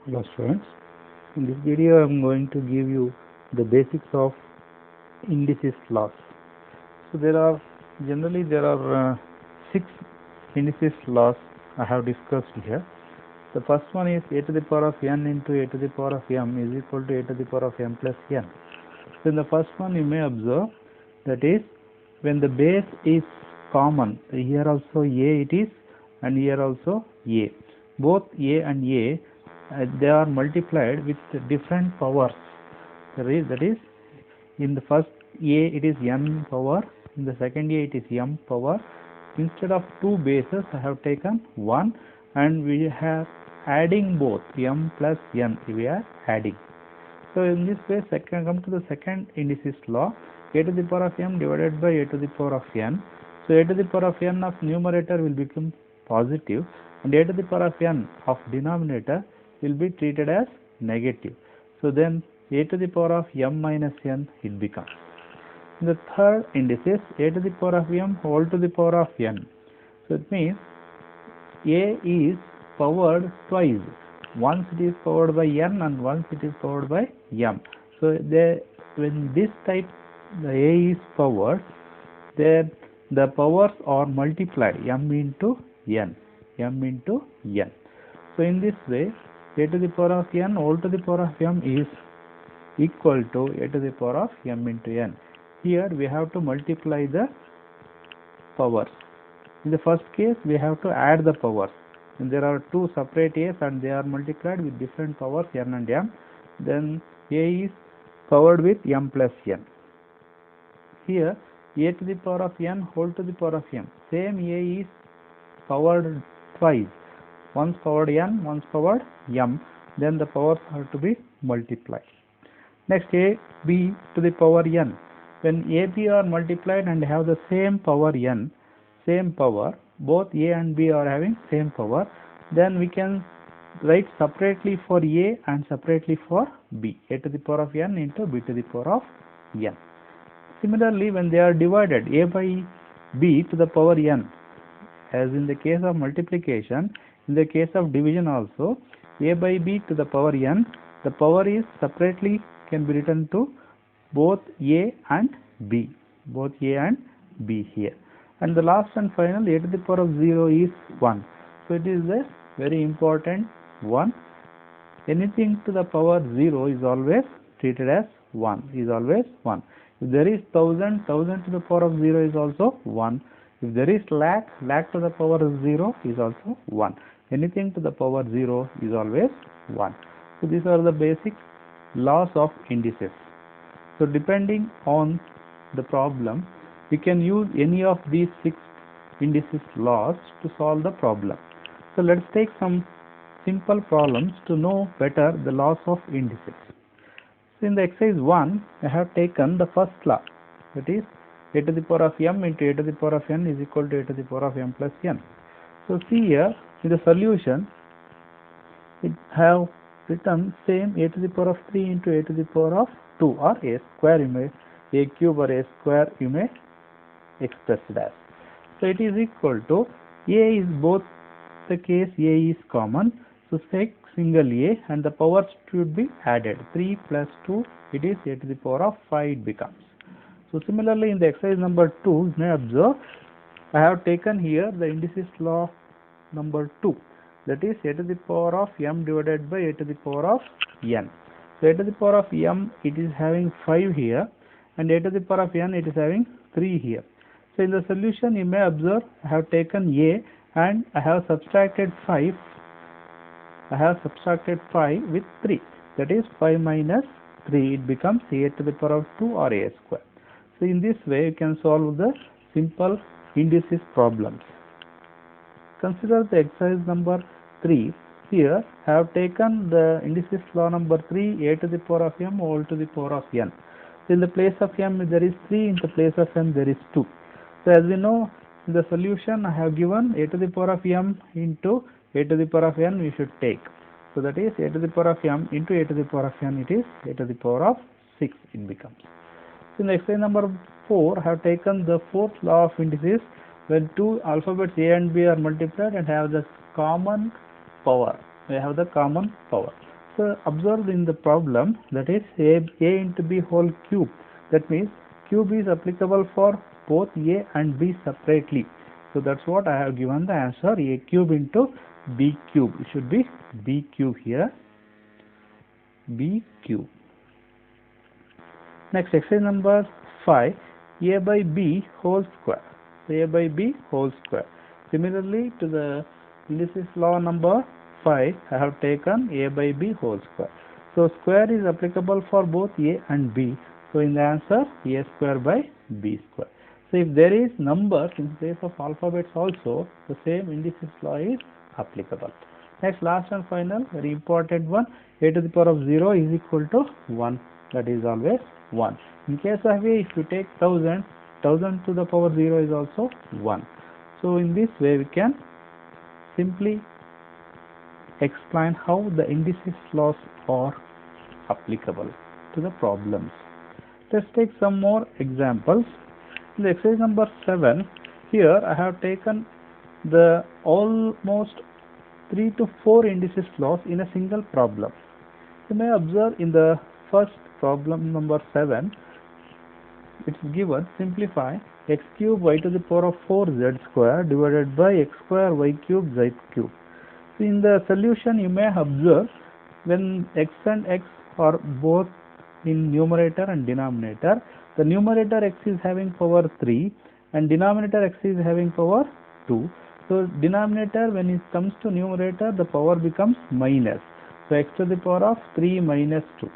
Hello students, in this video I am going to give you the basics of indices laws. So there are six indices laws I have discussed here. The first one is a to the power of n into a to the power of m is equal to a to the power of m plus n. So in the first one you may observe that is when the base is common, here also a it is and here also a. Both a and a they are multiplied with different powers. That is in the first a it is n power, in the second a it is m power. Instead of two bases I have taken one, and we have adding both m plus n, we are adding. So in this way, come to the second indices law, a to the power of m divided by a to the power of n. So a to the power of n of numerator will become positive and a to the power of n of denominator will be treated as negative. So then a to the power of m minus n it becomes. In the third indices, a to the power of m whole to the power of n. So it means a is powered twice. Once it is powered by n and once it is powered by m. So when this type the a is powered, then the powers are multiplied m into n. So in this way, a to the power of n whole to the power of m is equal to a to the power of m into n. Here we have to multiply the powers. In the first case we have to add the powers, and there are two separate a's and they are multiplied with different powers n and m. Then a is powered with m plus n. Here a to the power of n whole to the power of m, same a is powered twice, once powered n, once powered m, then the powers have to be multiplied. Next a b to the power n. When a b are multiplied and have the same power n, same power, both a and b are having same power, then we can write separately for a and separately for b, a to the power of n into b to the power of n. Similarly, when they are divided, a by b to the power n, as in the case of multiplication, in the case of division also, a by b to the power n, the power is separately can be written to both a and b, here. And the last and final, a to the power of 0 is 1. So it is a very important one. Anything to the power 0 is always treated as 1, If there is 1000 to the power of 0 is also 1. If there is lakh to the power of 0 is also 1. Anything to the power 0 is always 1. So these are the basic laws of indices. So depending on the problem, we can use any of these six indices laws to solve the problem. So let's take some simple problems to know better the laws of indices. So in the exercise 1, I have taken the first law, that is a to the power of m into a to the power of n is equal to a to the power of m plus n. So see here, in the solution, it have written same a to the power of 3 into a to the power of 2, or a square you may, a cube or a square you may express it as. So it is equal to, a is both the case a is common, so take single a and the powers should be added, 3 plus 2 it is a to the power of 5 it becomes. So similarly in the exercise number 2 you may observe I have taken here the indices law number 2, that is a to the power of m divided by a to the power of n. So a to the power of m it is having 5 here and a to the power of n it is having 3 here. So in the solution you may observe I have taken a and I have subtracted 5 with 3, that is 5 minus 3 it becomes a to the power of 2 or a square. So in this way you can solve the simple indices problems. Consider the exercise number 3. Here I have taken the indices law number 3, a to the power of m whole to the power of n. So in the place of m there is 3, in the place of n there is 2. So as we know, in the solution I have given a to the power of m into a to the power of n we should take. So that is a to the power of m into a to the power of n, it is a to the power of 6 it becomes. So in the exercise number 4 I have taken the fourth law of indices, when two alphabets a and b are multiplied and have the common power. observe in the problem, that is a into b whole cube. That means cube is applicable for both a and b separately. So that's what I have given the answer, a cube into b cube. It should be b cube here, b cube. Next, exercise number 5, a by b whole square. So a by b whole square. Similarly to the indices law number 5, I have taken a by b whole square. So square is applicable for both a and b. So in the answer, a square by b square. So if there is numbers in place of alphabets also, the same indices law is applicable. Next, last and final, very important one, a to the power of 0 is equal to 1. That is always 1. In case of a, if you take 1000, 1000 to the power 0 is also 1. So in this way we can simply explain how the indices laws are applicable to the problems. Let's take some more examples. In the exercise number 7, here I have taken the almost 3 to 4 indices laws in a single problem. You may observe in the first problem number 7, it's given, simplify x cube y to the power of 4z square divided by x square y cube z cube. So in the solution you may observe when x and x are both in numerator and denominator, the numerator x is having power 3 and denominator x is having power 2. So denominator, when it comes to numerator, the power becomes minus. So x to the power of 3 minus 2.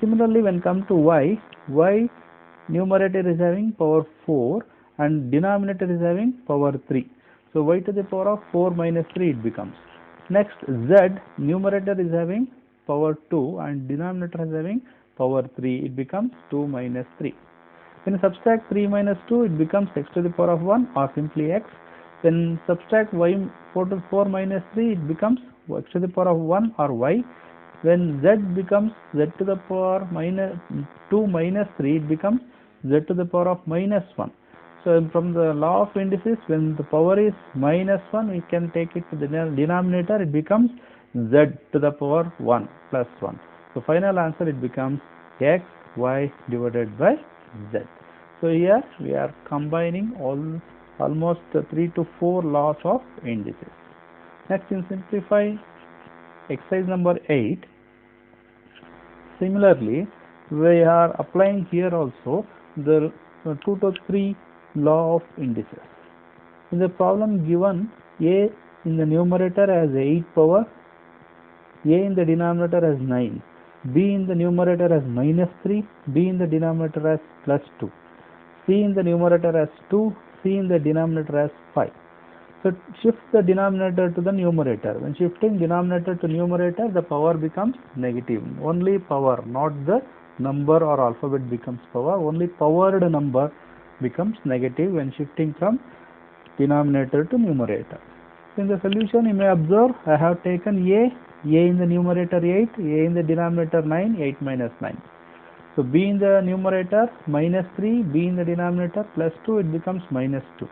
Similarly, when come to y numerator is having power 4 and denominator is having power 3. So y to the power of 4 minus 3 it becomes. Next, z numerator is having power 2 and denominator is having power 3. It becomes 2 minus 3. When you subtract 3 minus 2, it becomes x to the power of 1 or simply x. When subtract y 4 minus 3, it becomes x to the power of 1 or y. When z becomes z to the power minus 2 minus 3, it becomes z to the power of minus 1. So from the law of indices, when the power is minus 1, we can take it to the denominator, it becomes z to the power 1 plus 1. So final answer, it becomes x y divided by z. So here we are combining almost 3 to 4 laws of indices. Next, in simplify exercise number 8, similarly we are applying here also the 2 to 3 law of indices. In the problem given, a in the numerator has 8 power, a in the denominator has 9, b in the numerator has minus 3, b in the denominator has plus 2, c in the numerator has 2, c in the denominator has 5. So shift the denominator to the numerator. When shifting denominator to numerator, the power becomes negative. Only power, not the number or alphabet becomes power. Only powered number becomes negative when shifting from denominator to numerator. So in the solution, you may observe I have taken a in the numerator 8, a in the denominator 9, 8 minus 9. So b in the numerator minus 3, b in the denominator plus 2, it becomes minus 2.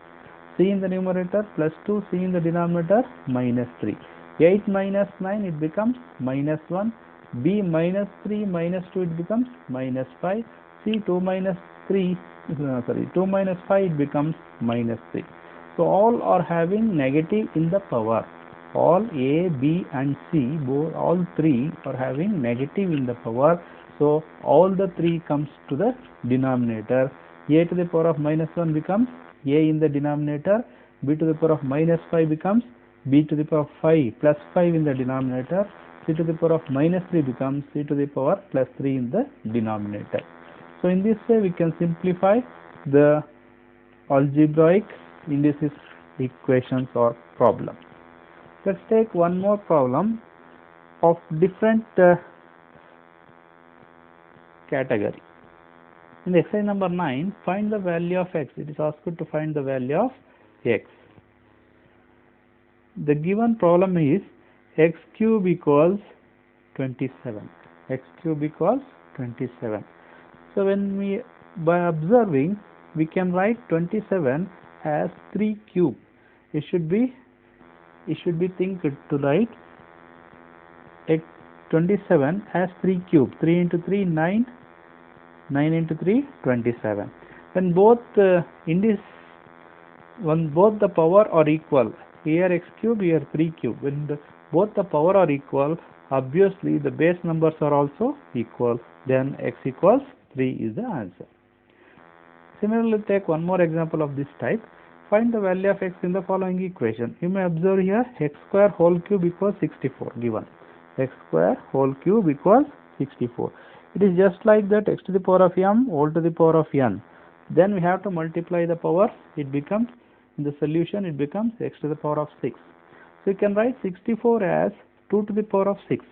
C in the numerator plus 2, C in the denominator minus 3. 8 minus 9, it becomes minus 1. B minus 3 minus 2, it becomes minus 5. C 2 minus 3, 2 minus 5, it becomes minus 3. So all are having negative in the power. All A, B and C, all three are having negative in the power. So all the three comes to the denominator. A to the power of minus 1 becomes a in the denominator, b to the power of minus 5 becomes b to the power of 5 plus 5 in the denominator, c to the power of minus 3 becomes c to the power plus 3 in the denominator. So in this way we can simplify the algebraic indices equations or problem. Let's take one more problem of different category. In the exercise number 9, find the value of x. It is asked to find the value of x. The given problem is x cube equals 27. X cube equals 27. So when we, by observing, we can write 27 as 3 cube. It should be think to write x 27 has 3 cube. 3 into 3, 9. 9 into 3, 27. When both both the power are equal, here x cube, here 3 cube. When both the power are equal, obviously the base numbers are also equal. Then x equals 3 is the answer. Similarly, take one more example of this type. Find the value of x in the following equation. You may observe here x square whole cube equals 64 given. X square whole cube equals 64. It is just like that, x to the power of m whole to the power of n. Then we have to multiply the power. It becomes, in the solution, it becomes x to the power of 6. So you can write 64 as 2 to the power of 6.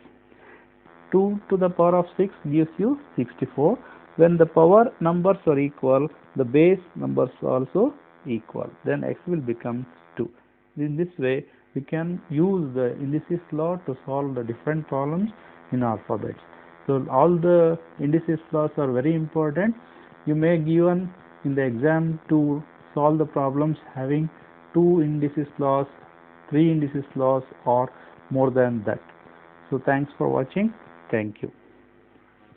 2 to the power of 6 gives you 64. When the power numbers are equal, the base numbers are also equal. Then x will become 2. In this way, we can use the indices law to solve the different problems in alphabets. So all the indices laws are very important. You may given in the exam to solve the problems having 2 indices laws, 3 indices laws, or more than that. So thanks for watching. Thank you.